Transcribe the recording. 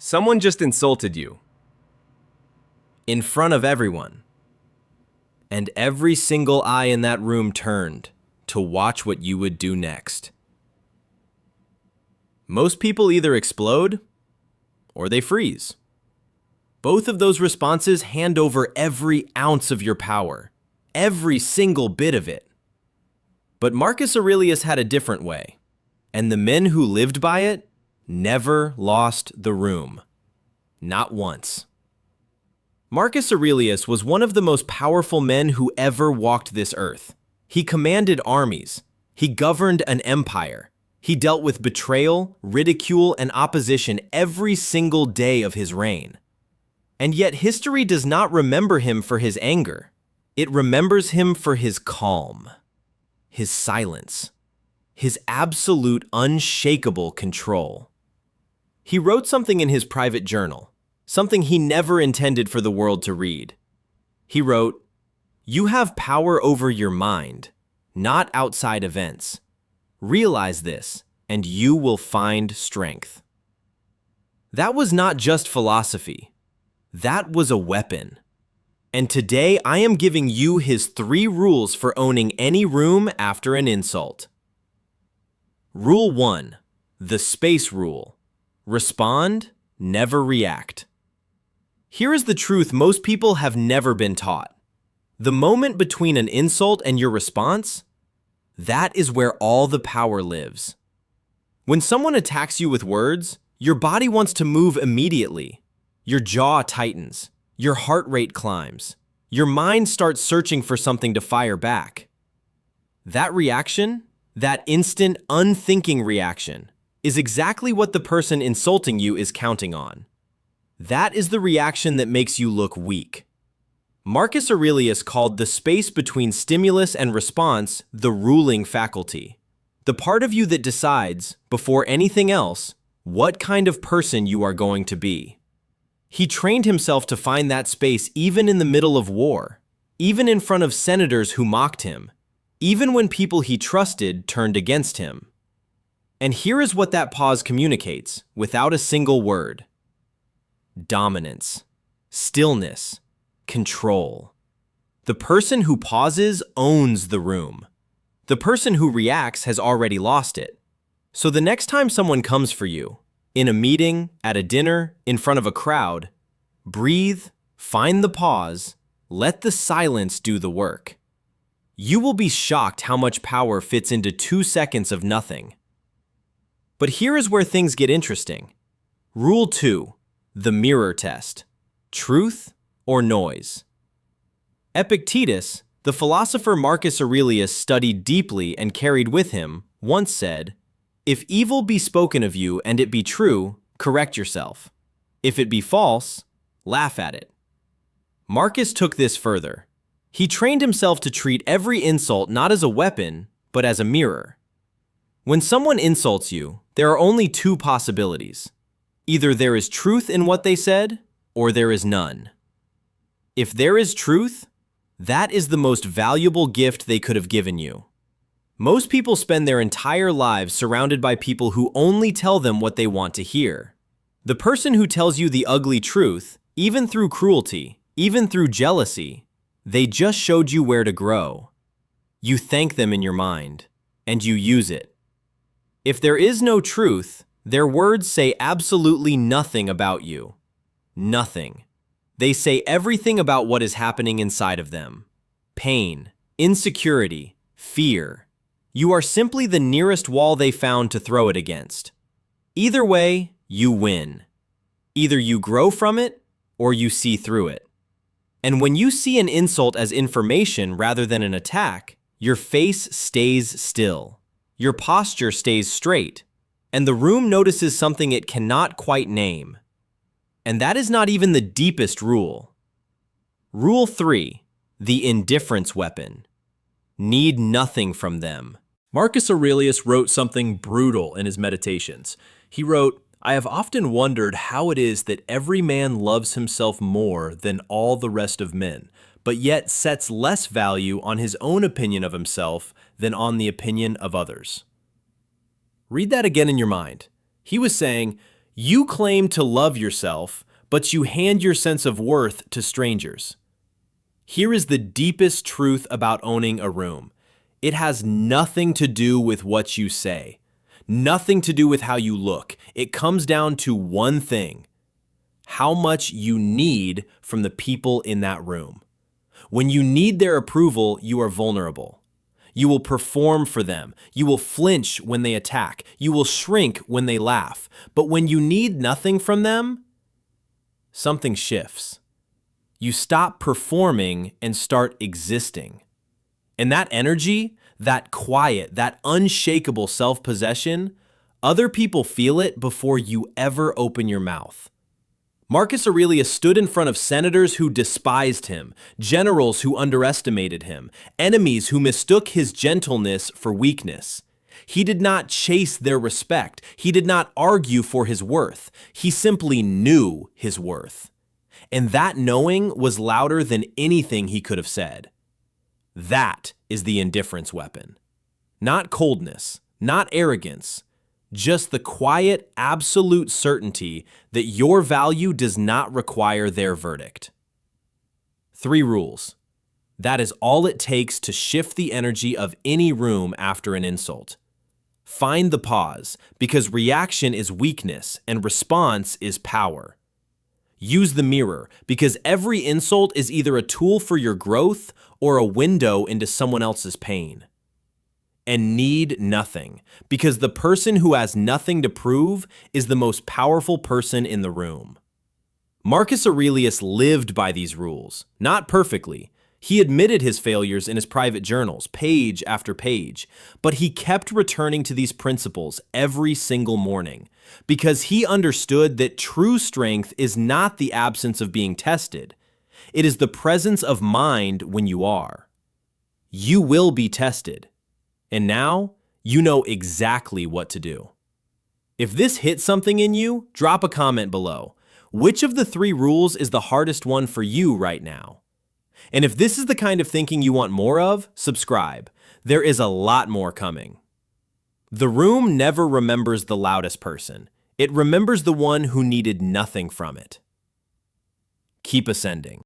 Someone just insulted you. In front of everyone. And every single eye in that room turned to watch what you would do next. Most people either explode or they freeze. Both of those responses hand over every ounce of your power, every single bit of it. But Marcus Aurelius had a different way, and the men who lived by it never lost the room. Not once. Marcus Aurelius was one of the most powerful men who ever walked this earth. He commanded armies. He governed an empire. He dealt with betrayal, ridicule, and opposition every single day of his reign. And yet history does not remember him for his anger. It remembers him for his calm, his silence, his absolute unshakable control. He wrote something in his private journal, something he never intended for the world to read. He wrote, "You have power over your mind, not outside events. Realize this, and you will find strength." That was not just philosophy. That was a weapon. And today I am giving you his 3 rules for owning any room after an insult. Rule 1, the space rule. Respond, never react. Here is the truth most people have never been taught. The moment between an insult and your response, that is where all the power lives. When someone attacks you with words, your body wants to move immediately. Your jaw tightens. Your heart rate climbs. Your mind starts searching for something to fire back. That reaction, that instant, unthinking reaction, is exactly what the person insulting you is counting on. That is the reaction that makes you look weak. Marcus Aurelius called the space between stimulus and response the ruling faculty, the part of you that decides, before anything else, what kind of person you are going to be. He trained himself to find that space even in the middle of war, even in front of senators who mocked him, even when people he trusted turned against him. And here is what that pause communicates, without a single word. Dominance, stillness, control. The person who pauses owns the room. The person who reacts has already lost it. So the next time someone comes for you, in a meeting, at a dinner, in front of a crowd, breathe, find the pause, let the silence do the work. You will be shocked how much power fits into 2 seconds of nothing. But here is where things get interesting. Rule 2, the mirror test. Truth or noise? Epictetus, the philosopher Marcus Aurelius studied deeply and carried with him, once said, "If evil be spoken of you and it be true, correct yourself. If it be false, laugh at it." Marcus took this further. He trained himself to treat every insult not as a weapon, but as a mirror. When someone insults you, there are only 2 possibilities. Either there is truth in what they said, or there is none. If there is truth, that is the most valuable gift they could have given you. Most people spend their entire lives surrounded by people who only tell them what they want to hear. The person who tells you the ugly truth, even through cruelty, even through jealousy, they just showed you where to grow. You thank them in your mind, and you use it. If there is no truth, their words say absolutely nothing about you. Nothing. They say everything about what is happening inside of them. Pain, insecurity, fear. You are simply the nearest wall they found to throw it against. Either way, you win. Either you grow from it, or you see through it. And when you see an insult as information rather than an attack, your face stays still. Your posture stays straight, and the room notices something it cannot quite name. And that is not even the deepest rule. Rule 3, the indifference weapon. Need nothing from them. Marcus Aurelius wrote something brutal in his Meditations. He wrote, "I have often wondered how it is that every man loves himself more than all the rest of men, but yet sets less value on his own opinion of himself than on the opinion of others." Read that again in your mind. He was saying, You claim to love yourself, but you hand your sense of worth to strangers. Here is the deepest truth about owning a room. It has nothing to do with what you say, nothing to do with how you look. It comes down to one thing: how much you need from the people in that room. When you need their approval, you are vulnerable. You will perform for them. You will flinch when they attack. You will shrink when they laugh. But when you need nothing from them, something shifts. You stop performing and start existing. And that energy, that quiet, that unshakable self-possession, other people feel it before you ever open your mouth. Marcus Aurelius stood in front of senators who despised him, generals who underestimated him, enemies who mistook his gentleness for weakness. He did not chase their respect. He did not argue for his worth. He simply knew his worth. And that knowing was louder than anything he could have said. That is the indifference weapon. Not coldness, not arrogance, just the quiet, absolute certainty that your value does not require their verdict. 3 rules. That is all it takes to shift the energy of any room after an insult. Find the pause, because reaction is weakness and response is power. Use the mirror, because every insult is either a tool for your growth or a window into someone else's pain. And need nothing, because the person who has nothing to prove is the most powerful person in the room. Marcus Aurelius lived by these rules, not perfectly. He admitted his failures in his private journals, page after page, but he kept returning to these principles every single morning, because he understood that true strength is not the absence of being tested. It is the presence of mind when you are. You will be tested. And now, you know exactly what to do. If this hit something in you, drop a comment below. Which of the 3 rules is the hardest one for you right now? And if this is the kind of thinking you want more of, subscribe. There is a lot more coming. The room never remembers the loudest person. It remembers the one who needed nothing from it. Keep ascending.